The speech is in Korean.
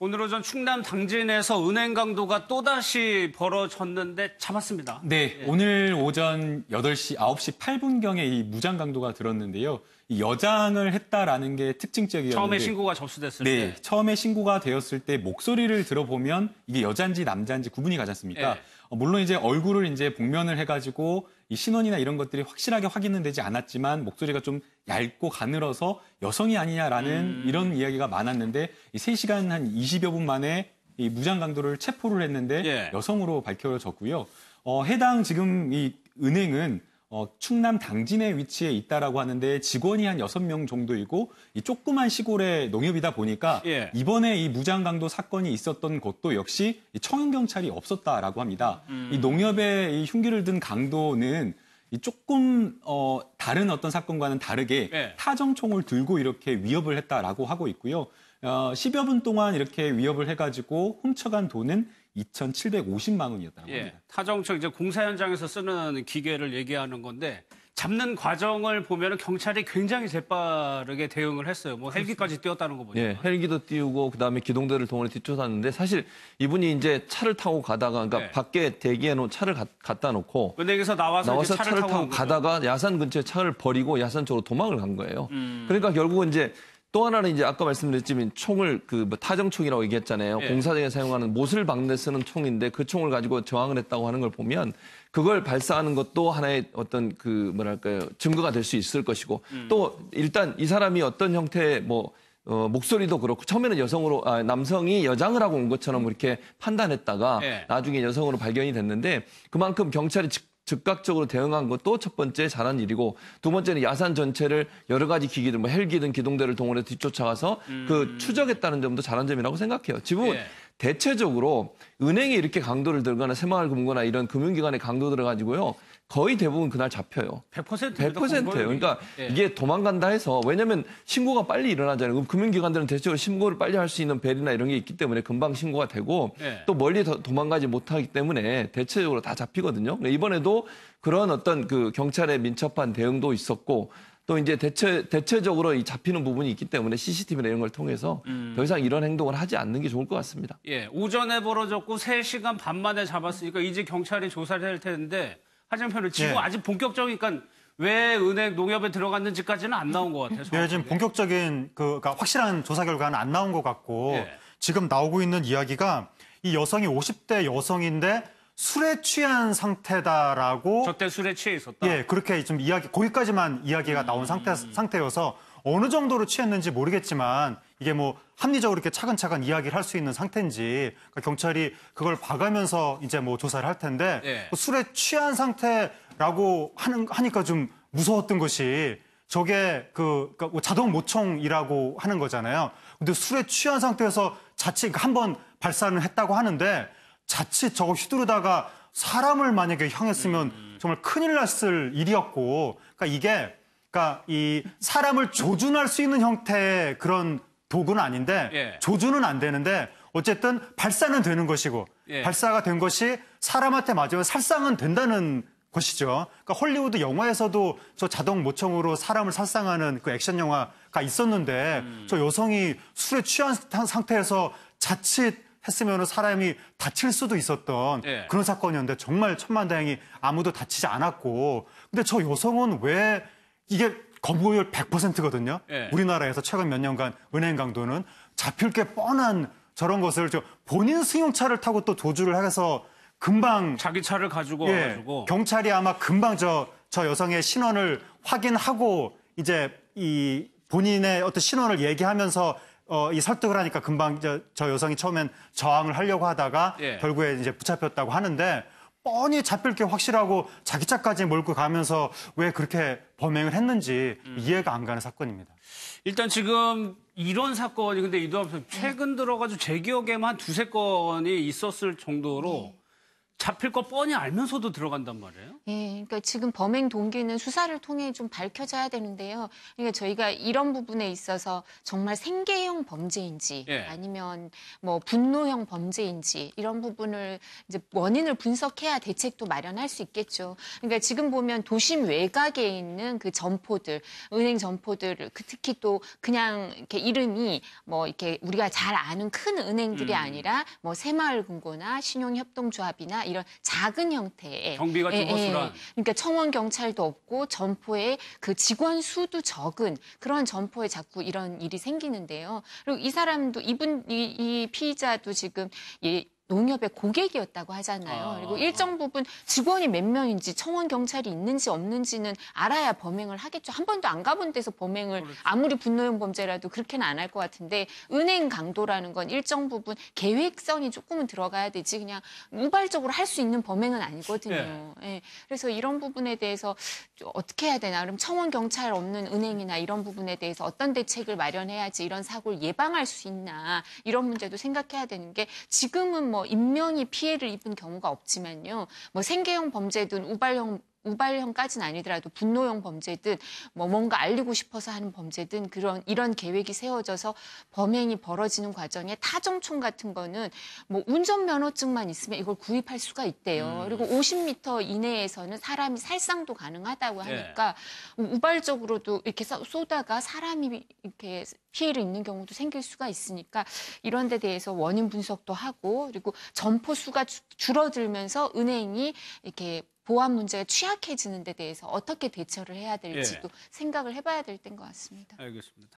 오늘 오전 충남 당진에서 은행 강도가 또다시 벌어졌는데 잡았습니다. 네, 예. 오늘 오전 9시 9시 8분경에 이 무장 강도가 들었는데요. 이 여장을 했다라는 게 특징적이었는데 처음에 신고가 접수됐을 네, 때. 처음에 신고가 되었을 때 목소리를 들어보면 이게 여자인지 남자인지 구분이 가지 않습니까? 예. 물론 이제 얼굴을 이제 복면을 해가지고 이 신원이나 이런 것들이 확실하게 확인은 되지 않았지만 목소리가 좀 얇고 가늘어서 여성이 아니냐라는 이런 이야기가 많았는데 이 3시간 한 20여 분 만에 이 무장 강도를 체포를 했는데 예. 여성으로 밝혀졌고요. 해당 지금 이 은행은 충남 당진에 위치해 있다라고 하는데 직원이 한 6명 정도이고 이 조그만 시골의 농협이다 보니까 예. 이번에 이 무장 강도 사건이 있었던 곳도 역시 청인 경찰이 없었다라고 합니다. 이 농협의 이 흉기를 든 강도는 이 조금 다른 어떤 사건과는 다르게 예. 타정총을 들고 이렇게 위협을 했다라고 하고 있고요. 10여 분 동안 이렇게 위협을 해가지고 훔쳐간 돈은 2,750만 원이었다고 합니다. 예. 타정총 이제 공사 현장에서 쓰는 기계를 얘기하는 건데 잡는 과정을 보면 경찰이 굉장히 재빠르게 대응을 했어요. 뭐 헬기까지 띄웠다는 거 보니까. 예, 헬기도 띄우고 그다음에 기동대를 동원해 뒤쫓았는데 사실 이분이 이제 차를 타고 가다가 그러니까 네. 밖에 대기해 놓은 차를 갖다 놓고 은행에서 나와서 이제 차를 타고 가다가 야산 근처에 차를 버리고 야산 쪽으로 도망을 간 거예요. 그러니까 결국은 이제 또 하나는 이제 아까 말씀드렸지만 총을 뭐 타정총이라고 얘기했잖아요. 예. 공사장에 사용하는 못을 박는 데 쓰는 총인데 그 총을 가지고 저항을 했다고 하는 걸 보면 그걸 발사하는 것도 하나의 어떤 그 뭐랄까요 증거가 될 수 있을 것이고 또 일단 이 사람이 어떤 형태의 목소리도 그렇고 처음에는 남성이 여장을 하고 온 것처럼 이렇게 판단했다가 예. 나중에 여성으로 발견이 됐는데 그만큼 경찰이 즉각적으로 대응한 것도 첫 번째 잘한 일이고 두 번째는 야산 전체를 여러 가지 기기들 뭐 헬기든 기동대를 동원해 뒤쫓아가서 그 추적했다는 점도 잘한 점이라고 생각해요. 지금 예. 대체적으로 은행이 이렇게 강도를 들거나 새마을금고나 이런 금융기관에 강도 들어가지고요. 거의 대부분 그날 잡혀요. 100%예요. 100%예요. 그러니까 예. 이게 도망간다 해서 왜냐하면 신고가 빨리 일어나잖아요. 그럼 금융기관들은 대체적으로 신고를 빨리 할 수 있는 벨이나 이런 게 있기 때문에 금방 신고가 되고 예. 또 멀리 도망가지 못하기 때문에 대체적으로 다 잡히거든요. 이번에도 그런 어떤 그 경찰의 민첩한 대응도 있었고 또 이제 대체적으로 이 잡히는 부분이 있기 때문에 CCTV나 이런 걸 통해서 더 이상 이런 행동을 하지 않는 게 좋을 것 같습니다. 예, 오전에 벌어졌고 3시간 반 만에 잡았으니까 이제 경찰이 조사를 할 텐데 하정편을 지금 예. 아직 본격적이니까 왜 은행 농협에 들어갔는지까지는 안 나온 것 같아요. 네, 지금 본격적인 그러니까 확실한 조사 결과는 안 나온 것 같고 예. 지금 나오고 있는 이야기가 이 여성이 50대 여성인데 술에 취한 상태다라고 저때 술에 취해 있었다. 예, 그렇게 좀 거기까지만 이야기가 나온 상태여서 어느 정도로 취했는지 모르겠지만 이게 뭐 합리적으로 이렇게 차근차근 이야기를 할 수 있는 상태인지 그러니까 경찰이 그걸 봐가면서 이제 뭐 조사를 할 텐데 예. 술에 취한 상태라고 하니까 좀 무서웠던 것이 저게 그러니까 뭐 자동 모총이라고 하는 거잖아요. 근데 술에 취한 상태에서 자칫 한번 발사를 했다고 하는데 자칫 저거 휘두르다가 사람을 만약에 향했으면 정말 큰일 났을 일이었고 그러니까 이 사람을 조준할 수 있는 형태의 그런 도구는 아닌데 예. 조준은 안 되는데 어쨌든 발사는 되는 것이고 예. 발사가 된 것이 사람한테 맞으면 살상은 된다는 것이죠. 그러니까 헐리우드 영화에서도 저 자동 모총으로 사람을 살상하는 그 액션 영화가 있었는데 저 여성이 술에 취한 상태에서 자칫 했으면 사람이 다칠 수도 있었던 예. 그런 사건이었는데 정말 천만다행히 아무도 다치지 않았고 근데 저 여성은 왜 이게 검거율 100%거든요. 예. 우리나라에서 최근 몇 년간 은행 강도는 잡힐 게 뻔한 저런 것을 본인 승용차를 타고 또 도주를 해서 금방 자기 차를 가지고 예, 와가지고 경찰이 아마 금방 저 여성의 신원을 확인하고 이제 이 본인의 어떤 신원을 얘기하면서 이 설득을 하니까 금방 저 여성이 처음엔 저항을 하려고 하다가 예. 결국에 이제 붙잡혔다고 하는데 뻔히 잡힐 게 확실하고 자기 차까지 몰고 가면서 왜 그렇게 범행을 했는지 이해가 안 가는 사건입니다. 일단 지금 이런 사건이 근데 이도합 최근 들어가지고 제 기억에만 한 두세 건이 있었을 정도로 잡힐 거 뻔히 알면서도 들어간단 말이에요? 예, 그러니까 지금 범행 동기는 수사를 통해 좀 밝혀져야 되는데요. 그러니까 저희가 이런 부분에 있어서 정말 생계형 범죄인지 예. 아니면 뭐 분노형 범죄인지 이런 부분을 이제 원인을 분석해야 대책도 마련할 수 있겠죠. 그러니까 지금 보면 도심 외곽에 있는 그 점포들, 은행 점포들, 특히 또 그냥 이렇게 이름이 뭐 이렇게 우리가 잘 아는 큰 은행들이 아니라 뭐 새마을금고나 신용협동조합이나 이런 작은 형태의 경비가 좀 허술한. 그러니까 청원 경찰도 없고 점포에 그 직원 수도 적은 그런 점포에 자꾸 이런 일이 생기는데요. 그리고 이 사람도 이 피의자도 지금 농협의 고객이었다고 하잖아요. 그리고 일정 부분 직원이 몇 명인지 청원 경찰이 있는지 없는지는 알아야 범행을 하겠죠. 한 번도 안 가본 데서 범행을 아무리 분노형 범죄라도 그렇게는 안 할 것 같은데 은행 강도라는 건 일정 부분 계획성이 조금은 들어가야 되지 그냥 우발적으로 할 수 있는 범행은 아니거든요. 예. 그래서 이런 부분에 대해서 어떻게 해야 되나. 그럼 청원 경찰 없는 은행이나 이런 부분에 대해서 어떤 대책을 마련해야지 이런 사고를 예방할 수 있나 이런 문제도 생각해야 되는 게 지금은 뭐 인명이 피해를 입은 경우가 없지만요. 뭐 생계형 범죄든 우발형까지는 아니더라도 분노형 범죄든 뭐 뭔가 알리고 싶어서 하는 범죄든 이런 계획이 세워져서 범행이 벌어지는 과정에 타정총 같은 거는 뭐 운전면허증만 있으면 이걸 구입할 수가 있대요. 그리고 50m 이내에서는 사람이 살상도 가능하다고 하니까 우발적으로도 이렇게 쏘다가 사람이 이렇게 피해를 입는 경우도 생길 수가 있으니까 이런 데 대해서 원인 분석도 하고 그리고 점포 수가 줄어들면서 은행이 이렇게 보안 문제가 취약해지는 데 대해서 어떻게 대처를 해야 될지도 생각을 해봐야 될 때인 것 같습니다. 알겠습니다.